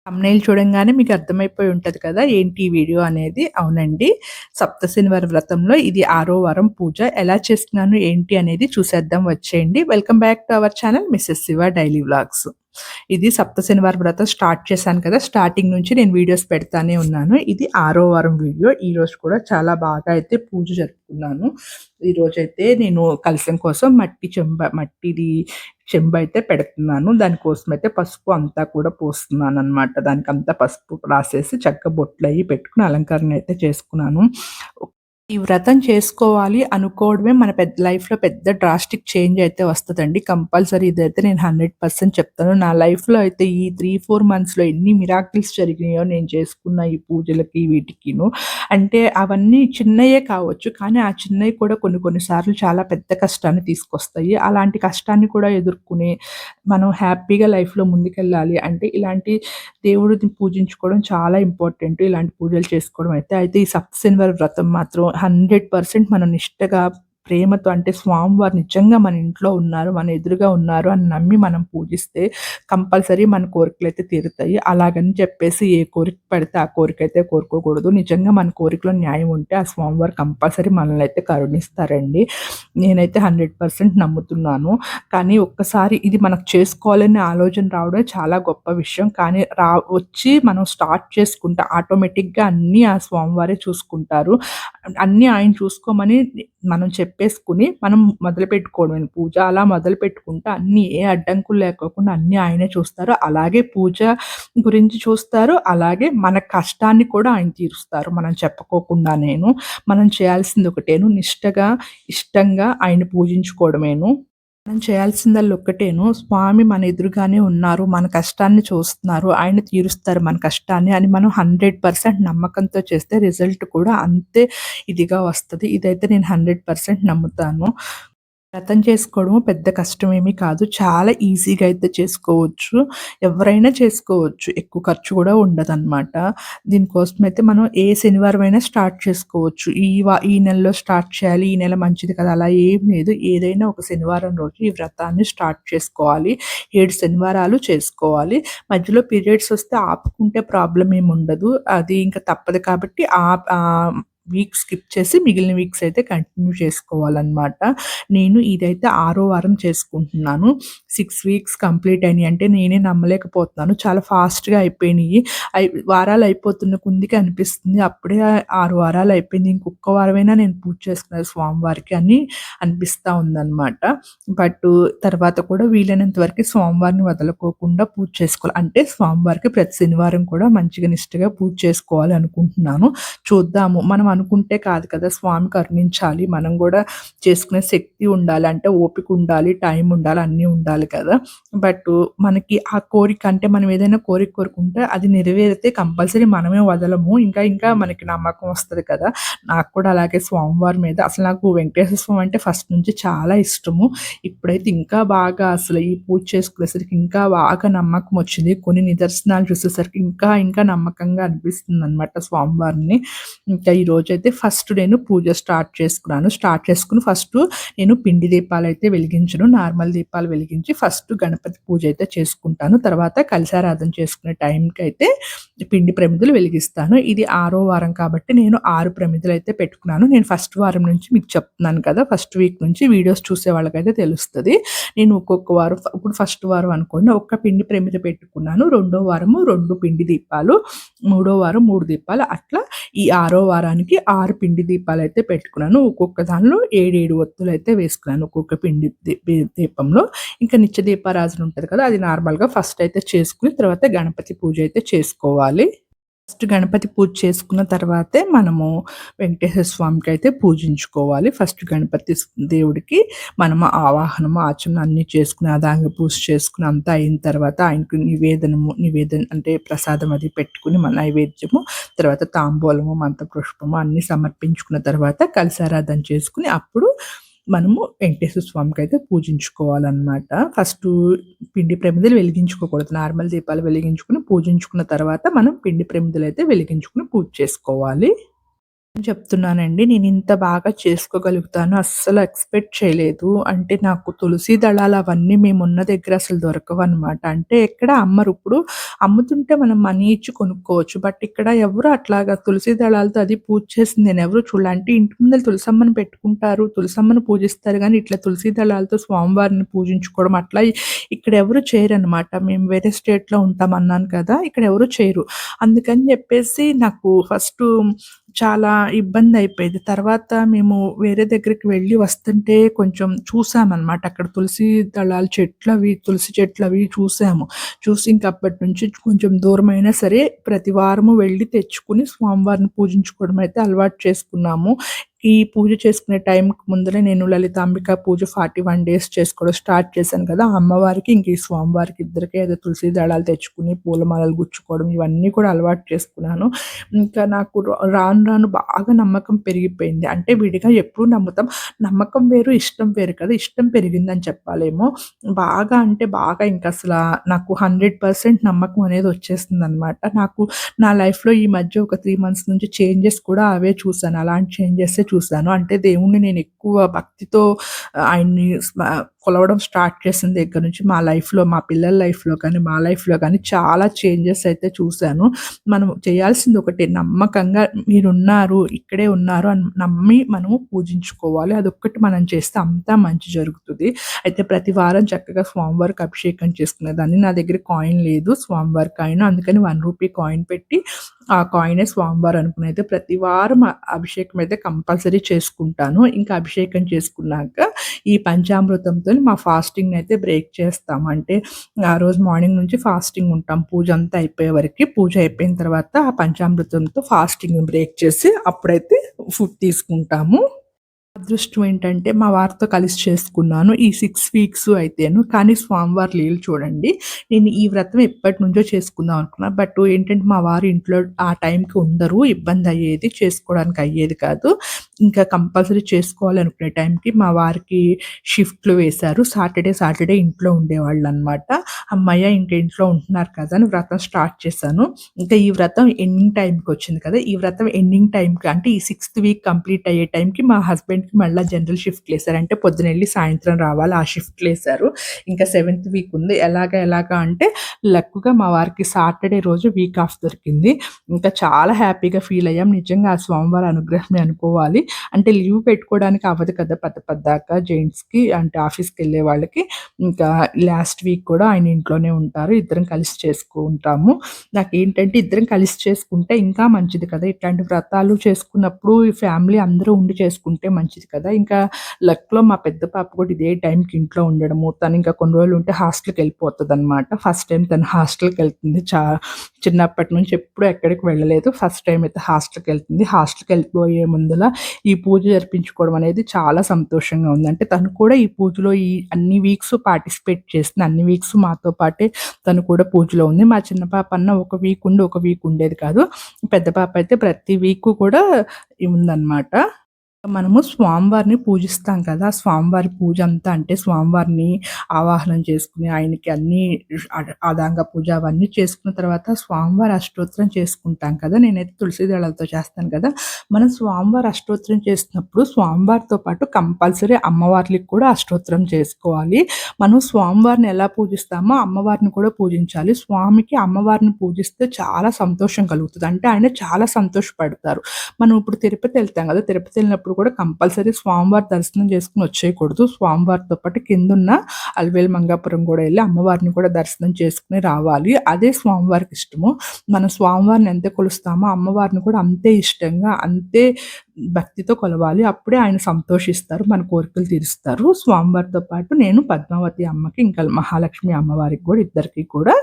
Thumbnail చూడంగానే మీకు అర్థమైపోయి ఉంటది కదా! ఏంటి ఈ వీడియో అనేది. అవునండి. సప్తశనివార వ్రతంలో ఇది 6 వారం పూజ. ఎలా చేస్తున్నాను, ఏంటి అనేది చూసేద్దాం వచ్చేయండి. Welcome back to our channel Mrs Shiva daily vlogs. ఇది సప్తశనివార వ్రతం స్టార్ట్ చేశాను కదా! స్టార్టింగ్ నుంచి నేను వీడియోస్ పెడతానే ఉన్నాను. ఇది 6 వారం వీడియో. ఈరోజు కూడా చాలా బాగా అయితే పూజ జరుపుకున్నాను. ఈరోజైతే నేను కలశం కోసం మట్టిది చెంబయితే పెడుతున్నాను. దానికోసమయితే పసుపు అంతా కూడా పోస్తున్నాననమాట. దానికంతా పసుపు రాసేసి చక్కగా బొట్లయి పెట్టుకొని అలంకరణ అయితే చేసుకున్నాను. ఈ వ్రతం చేసుకోవాలి అనుకోవడమే మన లైఫ్‌లో పెద్ద డ్రాస్టిక్ చేంజ్ అయితే వస్తదండి. కంపల్సరీ ఇదైతే నేను 100% చెప్తాను. నా లైఫ్‌లో అయితే ఈ 3, 4 మంత్స్‌లో ఎన్ని మిరాకిల్స్ జరిగినాయో నేను చేసుకున్న ఈ పూజలకి వీటికిను. అంటే అవన్నీ చిన్నయే కావచ్చు. కానీ ఆ చిన్నయి కూడా కొన్ని కొన్ని సార్లు చాలా పెద్ద కష్టాన్ని తీసుకొస్తాయి. అలాంటి కష్టాన్ని కూడా ఎదుర్కొని మనం హ్యాపీగా లైఫ్‌లో ముందుకెళ్ళాలి అంటే ఇలాంటి దేవుడిని పూజించుకోవడం చాలా ఇంపార్టెంట్. ఇలాంటి పూజలు చేసుకోవడం అయితే. అయితే ఈ సప్తశనివార వ్రతం మాత్రం 100% మనం నిష్టగా, ప్రేమతో అంటే స్వామివారు నిజంగా మన ఇంట్లో ఉన్నారు, మన ఎదురుగా ఉన్నారు అని నమ్మి మనం పూజిస్తే కంపల్సరీ మన కోరికలైతే తీరుతాయి. అలాగని చెప్పేసి ఏ కోరిక పడితే ఆ కోరికైతే కోరుకోకూడదు. నిజంగా మన కోరికలో న్యాయం ఉంటే ఆ స్వామివారు కంపల్సరీ మనల్ని అయితే కరుణిస్తారండి. నేనైతే 100% నమ్ముతున్నాను. కానీ ఒక్కసారి ఇది మనకు చేసుకోవాలనే ఆలోచన రావడమే చాలా గొప్ప విషయం. కానీ వచ్చి మనం స్టార్ట్ చేసుకుంటే ఆటోమేటిక్‌గా అన్నీ ఆ స్వామివారే చూసుకుంటారు. అన్నీ ఆయన చూసుకోమని మనం చెప్పేసుకొని మనం మొదలుపెట్టుకోవడమే పూజ. అలా మొదలుపెట్టుకుంటే అన్నీ ఏ అడ్డంకులు లేకోకుండా అన్నీ ఆయనే చూస్తారు. అలాగే పూజ గురించి చూస్తారు. అలాగే మన కష్టాన్ని కూడా ఆయన తీరుస్తారు. మనం చెప్పుకోకుండానేను. మనం చేయాల్సింది ఒకటేను నిష్టగా, ఇష్టంగా ఆయన్ని పూజించుకోవడమేను. మనం చేయాల్సిందల్లా ఒక్కటేను. స్వామి మన ఎదురుగానే ఉన్నారు. మన కష్టాన్ని చూస్తున్నారు. ఆయన తీరుస్తారు మన కష్టాన్ని అని మనం 100% నమ్మకంతో చేస్తే రిజల్ట్ కూడా అంతే ఇదిగా వస్తది. ఇదైతే నేను 100% నమ్ముతాను. వ్రతం చేసుకోవడం పెద్ద కష్టమేమీ కాదు. చాలా ఈజీగా అయితే చేసుకోవచ్చు. ఎవరైనా చేసుకోవచ్చు. ఎక్కువ ఖర్చు కూడా ఉండదనమాట. దీనికోసమైతే మనం ఏ శనివారమైనా స్టార్ట్ చేసుకోవచ్చు. ఈ నెలలో స్టార్ట్ చేయాలి. ఈ నెల మంచిది కదా! అలా ఏం లేదు. ఏదైనా ఒక శనివారం రోజు ఈ వ్రతాన్ని స్టార్ట్ చేసుకోవాలి. 7 శనివారాలు చేసుకోవాలి. మధ్యలో పీరియడ్స్ వస్తే ఆపుకుంటే ప్రాబ్లమ్ ఏముండదు. అది ఇంక తప్పదు కాబట్టి వీక్ స్కిప్ చేసి మిగిలిన వీక్స్ అయితే కంటిన్యూ చేసుకోవాలనమాట. నేను ఇదైతే 6 వారం చేసుకుంటున్నాను. 6 వీక్స్ కంప్లీట్ అయినియి. అంటే నేనే నమ్మలేకపోతున్నాను. చాలా ఫాస్ట్‌గా అయిపోయినియి. వారాలు అయిపోతున్న కొందికి అనిపిస్తుంది. అప్పుడే 6 వారాలు అయిపోయింది. ఇంకొక్క వారమైనా నేను పూజ చేసుకునేది స్వామివారికి అని అనిపిస్తా ఉందనమాట. తర్వాత కూడా వీలైనంత వరకు స్వామివారిని వదలుకోకుండా పూజ చేసుకోవాలి. అంటే స్వామివారికి ప్రతి శనివారం కూడా మంచిగా నిష్టగా పూజ చేసుకోవాలి అనుకుంటున్నాను. చూద్దాము. మనం అనుకుంటే కాదు కదా! స్వామి కరుణించాలి. మనం గూడా చేసుకునే శక్తి ఉండాలి. అంటే ఓపిక ఉండాలి, టైం ఉండాలి, అన్నీ ఉండాలి కదా! మనకి ఆ కోరిక అంటే మనం ఏదైనా కోరిక కోరుకుంటే అది నెరవేరితే కంపల్సరీ మనమే వదలము. ఇంకా మనకి నమ్మకం వస్తది కదా! నాకు కూడా అలాగే స్వామివారి మీద అసలు నాకు వెంకటేశ్వర స్వామి అంటే ఫస్ట్ నుంచి చాలా ఇష్టము. ఇప్పుడైతే ఇంకా బాగా అసలు ఈ పూజ చేసుకునేసరికి ఇంకా బాగా నమ్మకం వచ్చింది. కొన్ని నిదర్శనాలు చూసేసరికి ఇంకా నమ్మకంగా అనిపిస్తుందనమాట స్వామివారిని. ఇంకా ఈరోజైతే ఫస్ట్ నేను పూజ స్టార్ట్ చేసుకున్నాను. స్టార్ట్ చేసుకొని నేను పిండి దీపాలైతే వెలిగించను. నార్మల్ దీపాలు వెలిగించి ఫస్ట్ గణపతి పూజ అయితే చేసుకుంటాను. తర్వాత కలశారాధన చేసుకునే టైంకైతే పిండి ప్రమిదలు వెలిగిస్తాను. ఇది 6 వారం కాబట్టి నేను 6 ప్రమిదలైతే పెట్టుకున్నాను. నేను ఫస్ట్ వారం నుంచి మీకు చెప్తున్నాను కదా! ఫస్ట్ వీక్ నుంచి వీడియోస్ చూసే వాళ్ళకైతే తెలుస్తది. నేను ఒక్కొక్క వారం ఇప్పుడు ఫస్ట్ వారం అనుకోండి ఒక్క పిండి ప్రమిద పెట్టుకున్నాను. రెండో వారము 2 పిండి దీపాలు, మూడో వారం 3 దీపాలు అట్లా ఈ 6 వారానికి 6 పిండి దీపాలైతే పెట్టుకున్నాను. ఒక్కొక్క దానిలో 7 ఒత్తులైతే వేసుకున్నాను. ఒక్కొక్క పిండి దీపంలో. ఇంకా నిత్య దీపారాజన ఉంటది కదా! అది నార్మల్‌గా ఫస్ట్ అయితే చేసుకొని తర్వాత గణపతి పూజ అయితే చేసుకోవాలి. ఫస్ట్ గణపతి పూజ చేసుకున్న తర్వాతే మనము వెంకటేశ్వర స్వామికైతే పూజించుకోవాలి. ఫస్ట్ దేవుడికి మనము ఆవాహనము, ఆచమన అన్నీ చేసుకుని అదాంగ పూజ చేసుకుని అంతా అయిన తర్వాత ఆయనకు నివేదన అంటే ప్రసాదం అది పెట్టుకొని మన నైవేద్యము, తర్వాత తాంబూలము, మంత్రపుష్పము అన్నీ సమర్పించుకున్న తర్వాత కలశారాధన చేసుకొని అప్పుడు మనము వెంకటేశ్వర స్వామికైతే పూజించుకోవాలనమాట. పిండి ప్రమిదలు వెలిగించుకోకూడదు. నార్మల్ దీపాలు వెలిగించుకొని పూజించుకున్న తర్వాత మనం పిండి ప్రమిదలైతే వెలిగించుకొని పూజ చేసుకోవాలి. చెప్తున్నానండి. నేనింత బాగా చేసుకోగలుగుతాను అస్సలు ఎక్స్‌పెక్ట్ చేయలేదు. అంటే నాకు తులసి దళాలు అవన్నీ మేమున్న దగ్గర అసలు దొరకవనమాట. అంటే ఎక్కడ అమ్మరు. ఇప్పుడు అమ్ముతుంటే మనం మనీ ఇచ్చి కొనుక్కోవచ్చు. బట్ ఇక్కడ ఎవరు అట్లాగా తులసి దళాలతో అది పూజ చేసింది నేనెవరు చూడలే. అంటే ఇంటి ముందల తులసమ్మని పెట్టుకుంటారు. తులసమ్మని పూజిస్తారు గానీ ఇట్లా తులసి దళాలతో స్వామివారిని పూజించుకోవడం అట్లా ఇక్కడ ఎవరు చేయరనమాట. మేము వేరే స్టేట్‌లో ఉంటామన్నాను కదా! ఇక్కడ ఎవరు చేయరు. అందుకని జెప్పేసి నాకు ఫస్టు చాలా ఇబ్బందయిపోయేది. తర్వాత మేము వేరే దగ్గరికి వెళ్ళి వస్తుంటే కొంచెం చూసామనమాట. అక్కడ తులసి దళాల చెట్లవి, తులసి చెట్లవి చూసాము. చూసి ఇంక అప్పటి నుంచి కొంచెం దూరమైనా సరే ప్రతి వారము వెళ్లి తెచ్చుకొని స్వామివారిని పూజించుకోవడం అయితే అలవాటు చేసుకున్నాము. ఈ పూజ చేసుకునే టైంకి ముందరే నేను లలితాంబిక పూజ 41 డేస్ చేసుకోవడం స్టార్ట్ చేశాను కదా! ఆ అమ్మవారికి ఇంక ఈ స్వామివారికి ఇద్దరికీ ఏదో తులసి దళాలు తెచ్చుకొని పూలమాలలు గుచ్చుకోవడం ఇవన్నీ కూడా అలవాటు చేసుకున్నాను. ఇంకా నాకు రాను రాను బాగా నమ్మకం పెరిగిపోయింది. అంటే విడిగా ఎప్పుడు నమ్ముతాం. నమ్మకం వేరు, ఇష్టం వేరు కదా! ఇష్టం పెరిగిందని చెప్పాలేమో. బాగా అంటే బాగా ఇంకసల నాకు 100% నమ్మకం అనేది వచ్చేసిందనమాట. నాకు నా లైఫ్‌లో ఈ మధ్య ఒక 3 మంత్స్ నుంచి చేంజెస్ కూడా అవే చూసాను. అలాంటి చేంజెసే చూసాను. అంటే దేవుడిని నేను ఎక్కువ భక్తితో ఆయన్ని కొలవడం స్టార్ట్ చేసిన దగ్గర నుంచి మా లైఫ్‌లో, మా పిల్లల లైఫ్‌లో కానీ, మా లైఫ్‌లో కానీ చాలా చేంజెస్ అయితే చూసాను. మనం చేయాల్సింది ఒకటే నమ్మకంగా మీరున్నారు, ఇక్కడే ఉన్నారు అని నమ్మి మనము పూజించుకోవాలి. అదొక్కటి మనం చేస్తే అంతా మంచి జరుగుతది. అయితే ప్రతి వారం చక్కగా స్వామివారికి అభిషేకం చేసుకునేదాన్ని. నా దగ్గర కాయిన్ లేదు స్వామివారి కాయిన్. అందుకని రూ. 1 కాయిన్ పెట్టి ఆ కాయినే స్వామివారు అనుకుని అయితే ప్రతి వారం అభిషేకం అయితే కంపల్సరీ చేసుకుంటాను. ఇంకా అభిషేకం చేసుకున్నాక ఈ పంచామృతంతోని మా ఫాస్టింగ్‌నయితే బ్రేక్ చేస్తాము. అంటే ఆ రోజు మార్నింగ్ నుంచి ఫాస్టింగ్ ఉంటాం. పూజ అంతా అయిపోయే వరకి. పూజ అయిపోయిన తర్వాత ఆ పంచామృతంతో ఫాస్టింగ్ బ్రేక్ చేసి అప్పుడైతే ఫుడ్ తీసుకుంటాము. అదృష్టం ఏంటంటే మా వారితో కలిసి చేసుకున్నాను. ఈ 6 వీక్స్ అయితేను. కానీ స్వామివారి లీల చూడండి. నేను ఈ వ్రతం ఎప్పటినుంచో చేసుకుందాం అనుకున్నా. బట్ ఏంటంటే మా వారు ఇంట్లో ఆ టైంకి ఉండరు. ఇబ్బందయ్యేది. చేసుకోవడానికి అయ్యేది కాదు. ఇంకా కంపల్సరీ చేసుకోవాలి అనుకునే టైంకి మా వారికి షిఫ్ట్‌లు వేశారు. సాటర్డే ఇంట్లో ఉండేవాళ్ళనమాట. హమ్మయ్య! ఇంక ఇంట్లో ఉంటున్నారు కదా! అని వ్రతం స్టార్ట్ చేశాను. ఇంకా ఈ వ్రతం ఎండింగ్ టైమ్‌కొచ్చింది కదా! ఈ వ్రతం ఎండింగ్ టైమ్‌కి అంటే ఈ 6థ్ వీక్ కంప్లీట్ అయ్యే టైంకి మా హస్బెండ్‌కి మళ్ళా జనరల్ షిఫ్ట్‌లేసారు. అంటే పొద్దునెళ్లి సాయంత్రం రావాలి ఆ షిఫ్ట్‌లేసారు. ఇంకా 7థ్ వీక్ ఉంది. ఎలాగా అంటే లక్కుగా మా వారికి సాటర్డే రోజు వీక్ ఆఫ్ దొరికింది. ఇంకా చాలా హ్యాపీగా ఫీల్ అయ్యాం. నిజంగా ఆ స్వామివారి అనుగ్రహమే అనుకోవాలి. అంటే లీవ్ పెట్టుకోవడానికి అవ్వదు కదా! పద్దాక జెంట్స్‌కి అంటే ఆఫీస్‌కెళ్ళే వాళ్ళకి. ఇంకా లాస్ట్ వీక్ కూడా ఆయన ఇంట్లోనే ఉంటారు. ఇద్దరం కలిసి చేసుకుంటాము. నాకేంటంటే ఇద్దరం కలిసి చేసుకుంటే ఇంకా మంచిది కదా! ఇట్లాంటి వ్రతాలు చేసుకున్నప్పుడు ఈ ఫ్యామిలీ అందరూ ఉండి చేసుకుంటే మంచిది కదా! ఇంకా లక్‌లో మా పెద్ద పాప కూడా ఇదే టైంకి ఇంట్లో ఉండడము, తను ఇంకా కొన్ని రోజులు ఉంటే హాస్టల్‌కెళ్ళిపోతదనమాట. ఫస్ట్ టైమ్ తను హాస్టల్‌కెళ్తుంది. చిన్నప్పటి నుంచి ఎప్పుడు ఎక్కడికి వెళ్ళలేదు. ఫస్ట్ టైమ్ అయితే హాస్టల్‌కెళ్తుంది. హాస్టల్‌కెళ్ళిపోయే ముందల ఈ పూజ జరిపించుకోవడం అనేది చాలా సంతోషంగా ఉంది. అంటే తను కూడా ఈ పూజలో ఈ అన్ని వీక్స్ పార్టిసిపేట్ చేసింది. అన్ని వీక్స్ మాతో పాటే తను కూడా పూజలో ఉంది. మా చిన్న పాప ఒక వీక్ ఉండి, ఒక వీక్ ఉండేది కాదు. పెద్ద పాప అయితే ప్రతి వీకు కూడా ఉందనమాట. మనము స్వామివారిని పూజిస్తాం కదా! స్వామివారి పూజ అంతా అంటే స్వామివారిని ఆవాహనం చేసుకొని ఆయనకి అన్నీ అదాంగ పూజ అవన్నీ చేసుకున్న తర్వాత స్వామివారి అష్టోత్తరం చేసుకుంటాం కదా! నేనైతే తులసి దళాలతో చేస్తాను కదా! మనం స్వామివారి అష్టోత్తరం చేస్తున్నప్పుడు స్వామివారితో పాటు కంపల్సరీ అమ్మవార్లకి కూడా అష్టోత్తరం చేసుకోవాలి. మనం స్వామివారిని ఎలా పూజిస్తామో అమ్మవారిని కూడా పూజించాలి. స్వామికి అమ్మవారిని పూజిస్తే చాలా సంతోషం కలుగుతది. అంటే ఆయన చాలా సంతోషపడతారు. మనం ఇప్పుడు తిరుపతి ఎళ్తాం గదా! తిరుపతి ఎళ్ళినప్పుడు కూడా కంపల్సరీ స్వామివారి దర్శనం చేసుకొని వచ్చేయకూడదు. స్వామివారితో పాటు కిందున్న అలివేలు మంగాపురం గూడా ఎళ్లి అమ్మవారిని కూడా దర్శనం చేసుకొని రావాలి. అదే స్వామివారికి ఇష్టము. మనం స్వామివారిని ఎంత కొలుస్తామో అమ్మవారిని కూడా అంతే ఇష్టంగా, అంతే భక్తితో కొలవాలి. అప్పుడే ఆయన సంతోషిస్తారు. మన కోరికలు తీరుస్తారు. స్వామివారితో పాటు నేను పద్మావతి అమ్మకి, ఇంకా మహాలక్ష్మి అమ్మవారికి గూడా ఇద్దరికీ కూడా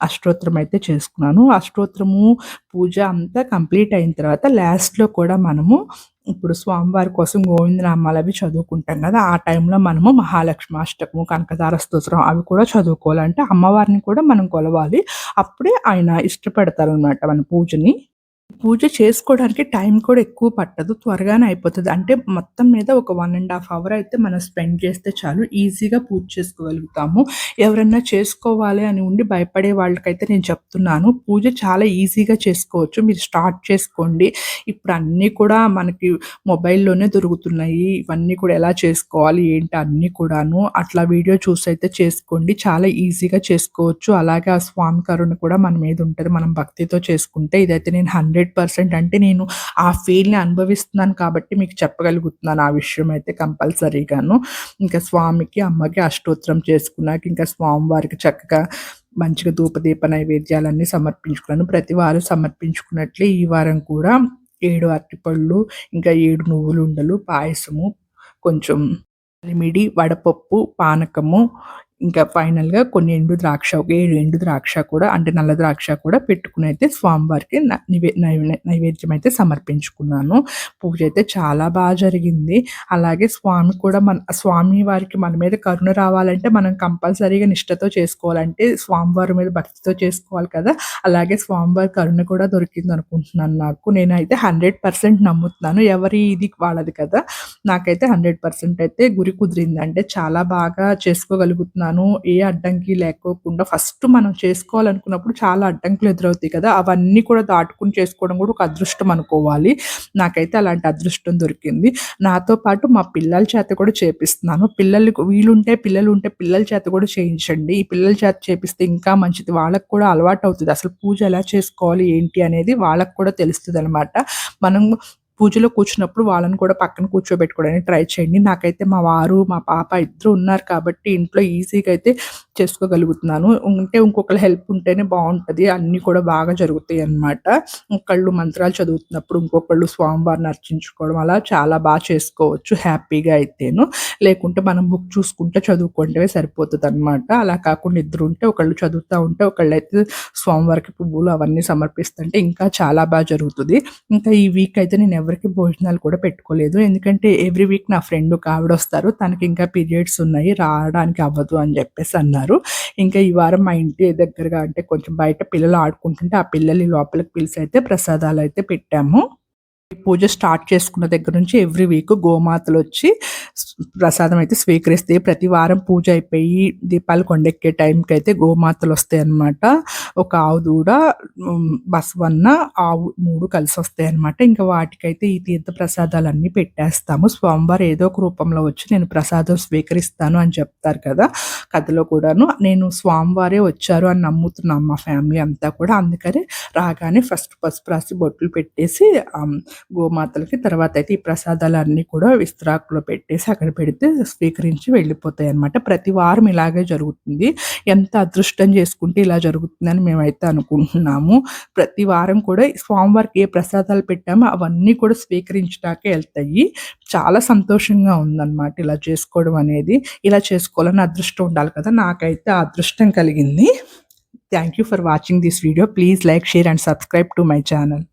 అష్టోత్తరం అయితే చేసుకున్నాను. అష్టోత్తరము పూజ అంతా కంప్లీట్ అయిన తర్వాత లాస్ట్‌లో కూడా మనము ఇప్పుడు స్వామివారి కోసం గోవిందనామాలవి చదువుకుంటాం గదా! ఆ టైంలో మనము మహాలక్ష్మి అష్టకము, కనకదార స్తోత్రం అవి కూడా చదువుకోవాలి. అంటే అమ్మవారిని కూడా మనం కొలవాలి. అప్పుడే ఆయన ఇష్టపడతారనమాట మన పూజని. పూజ చేసుకోవడానికి టైం కూడా ఎక్కువ పట్టదు. త్వరగానే అయిపోతది. అంటే మొత్తం మీద ఒక 1½ అవర్ అయితే మనం స్పెండ్ చేస్తే చాలు. ఈజీగా పూజ చేసుకోగలుగుతాము. ఎవరన్నా చేసుకోవాలి అని ఉండి భయపడే వాళ్ళకైతే నేను చెప్తున్నాను. పూజ చాలా ఈజీగా చేసుకోవచ్చు. మీరు స్టార్ట్ చేసుకోండి. ఇప్పుడు అన్నీ కూడా మనకి మొబైల్‌లోనే దొరుకుతున్నాయి. ఇవన్నీ కూడా ఎలా చేసుకోవాలి, ఏంటి అన్నీ కూడాను. అట్లా వీడియో చూసైతే చేసుకోండి. చాలా ఈజీగా చేసుకోవచ్చు. అలాగే ఆ స్వామి కరుణ కూడా మన మీద ఉంటది. మనం భక్తితో చేసుకుంటే ఇదైతే నేను 100% అంటే నేను ఆ ఫీల్‌ని అనుభవిస్తున్నాను కాబట్టి మీకు చెప్పగలుగుతున్నాను ఆ విషయం అయితే కంపల్సరీగాను. ఇంకా స్వామికి, అమ్మకి అష్టోత్తరం చేసుకున్నాక ఇంకా స్వామివారికి చక్కగా మంచిగా ధూపదీప నైవేద్యాలన్నీ సమర్పించుకున్నాను. ప్రతి వారం సమర్పించుకున్నట్లే ఈ వారం కూడా 7 అరటిపళ్ళు, ఇంకా 7 నువ్వులుండలు, పాయసము, కొంచెం కలిమిడి, వడపప్పు, పానకము, ఇంకా ఫైనల్‌గా కొన్ని ఎండు ద్రాక్ష, ఒక 7 ఎండు ద్రాక్ష కూడా అంటే నల్ల ద్రాక్ష కూడా పెట్టుకొనైతే స్వామివారికి నైవేద్యం అయితే సమర్పించుకున్నాను. పూజ అయితే చాలా జరిగింది. అలాగే స్వామి వారికి మన మీద కరుణ రావాలంటే మనం కంపల్సరీగా నిష్టతో చేసుకోవాలంటే స్వామివారి మీద భక్తితో చేసుకోవాలి కదా! అలాగే స్వామివారి కరుణ కూడా దొరికిందనుకుంటున్నాను నాకు. నేనైతే 100% నమ్ముతున్నాను. ఎవరి ఇది వాళ్ళది కదా! నాకైతే 100% అయితే గురి కుదిరింది. అంటే చాలా బాగా చేసుకోగలుగుతున్నాను. ఏ అడ్డంకి లేకోకుండా ఫస్ట్ మనం చేసుకోవాలనుకున్నప్పుడు చాలా అడ్డంకులు ఎదురవుతాయి కదా! అవన్నీ కూడా దాటుకొని చేసుకోవడం కూడా ఒక అదృష్టం అనుకోవాలి. నాకైతే అలాంటి అదృష్టం దొరికింది. నాతో పాటు మా పిల్లల చేత కూడా చేపిస్తున్నాను. పిల్లలుంటే పిల్లల చేత కూడా చేయించండి. ఈ పిల్లల చేత చేపిస్తే ఇంకా మంచిది. వాళ్ళకి కూడా అలవాటవుతది. అసలు పూజ ఎలా చేసుకోవాలి, ఏంటి అనేది వాళ్ళకి కూడా తెలుస్తదనమాట. మనం పూజలో కూర్చున్నప్పుడు వాళ్ళని కూడా పక్కన కూర్చోబెట్టుకోవడానికి ట్రై చేయండి. నాకైతే మా వారు, మా పాప ఇద్దరు ఉన్నారు కాబట్టి ఇంట్లో ఈజీగా అయితే చేసుకోగలుగుతున్నాను. ఇంకొకళ్ళ హెల్ప్ ఉంటేనే బావుంటది. అన్నీ కూడా బాగా జరుగుతాయన్నమాట. ఒకళ్ళు మంత్రాలు చదువుతున్నప్పుడు ఇంకొకళ్ళు స్వామివారిని అర్చించుకోవడం అలా చాలా చేసుకోవచ్చు హ్యాపీగా అయితేను. లేకుంటే మనం బుక్ చూసుకుంటే చదువుకుంటే సరిపోతదనమాట. అలా కాకుండా ఇద్దరుంటే ఒకళ్ళు చదువుతా ఉంటే ఒకళ్ళైతే స్వామివారికి పువ్వులు అవన్నీ సమర్పిస్తుంటే ఇంకా చాలా జరుగుతది. ఇంకా ఈ వీక్ అయితే నేను ఎవరికీ భోజనాలు కూడా పెట్టుకోలేదు. ఎందుకంటే ఎవ్రీ వీక్ నా ఫ్రెండ్ ఒక ఆవిడొస్తారు. తనకింకా పీరియడ్స్ ఉన్నాయి. రావడానికి అవ్వదు అని జెప్పేసి అన్నారు. ఇంకా ఈ వారం మా ఇంటి దగ్గరగా అంటే కొంచెం బయట పిల్లలు ఆడుకుంటుంటే ఆ పిల్లల్ని లోపలికి పిలిచైతే ప్రసాదాలైతే పెట్టాము. పూజ స్టార్ట్ చేసుకున్న దగ్గర నుంచి ఎవ్రీ వీక్ గోమాతలొచ్చి ప్రసాదం అయితే స్వీకరిస్తాయి. ప్రతి వారం పూజ అయిపోయి దీపాలు కొండెక్కే టైంకైతే గోమాతలొస్తాయన్నమాట. ఒక ఆవు దూడ, బసవన్న, ఆవు 3 కలిసొస్తాయన్నమాట. ఇంకా వాటికైతే ఈ తీర్థ ప్రసాదాలన్నీ పెట్టేస్తాము. స్వామివారు ఏదో ఒక రూపంలో వచ్చి నేను ప్రసాదం స్వీకరిస్తాను అని చెప్తారు కదా! కథలో కూడాను. నేను స్వామివారే వచ్చారు అని నమ్ముతున్నాం మా ఫ్యామిలీ అంతా కూడా. అందుకని రాగానే ఫస్ట్ పసుపు రాసి బొట్లు పెట్టేసి గోమాతలకి తర్వాత అయితే ఈ ప్రసాదాలన్నీ కూడా విస్తరాకులో పెట్టేసి అక్కడ పెడితే స్వీకరించి వెళ్ళిపోతాయన్నమాట. ప్రతి వారం ఇలాగే జరుగుతుంది. ఎంత అదృష్టం చేసుకుంటే ఇలా జరుగుతుందని మేమైతే అనుకుంటున్నాము. ప్రతి వారం కూడా స్వామివారికి ఏ ప్రసాదాలు పెట్టామో అవన్నీ కూడా స్వీకరించడానికే ఎళ్తాయి. చాలా సంతోషంగా ఉందన్నమాట ఇలా చేసుకోవడం అనేది. ఇలా చేసుకోవాలని అదృష్టం ఉండాలి కదా! నాకైతే ఆ అదృష్టం కలిగింది. Thank you for watching this video. Please like, share and subscribe to my channel.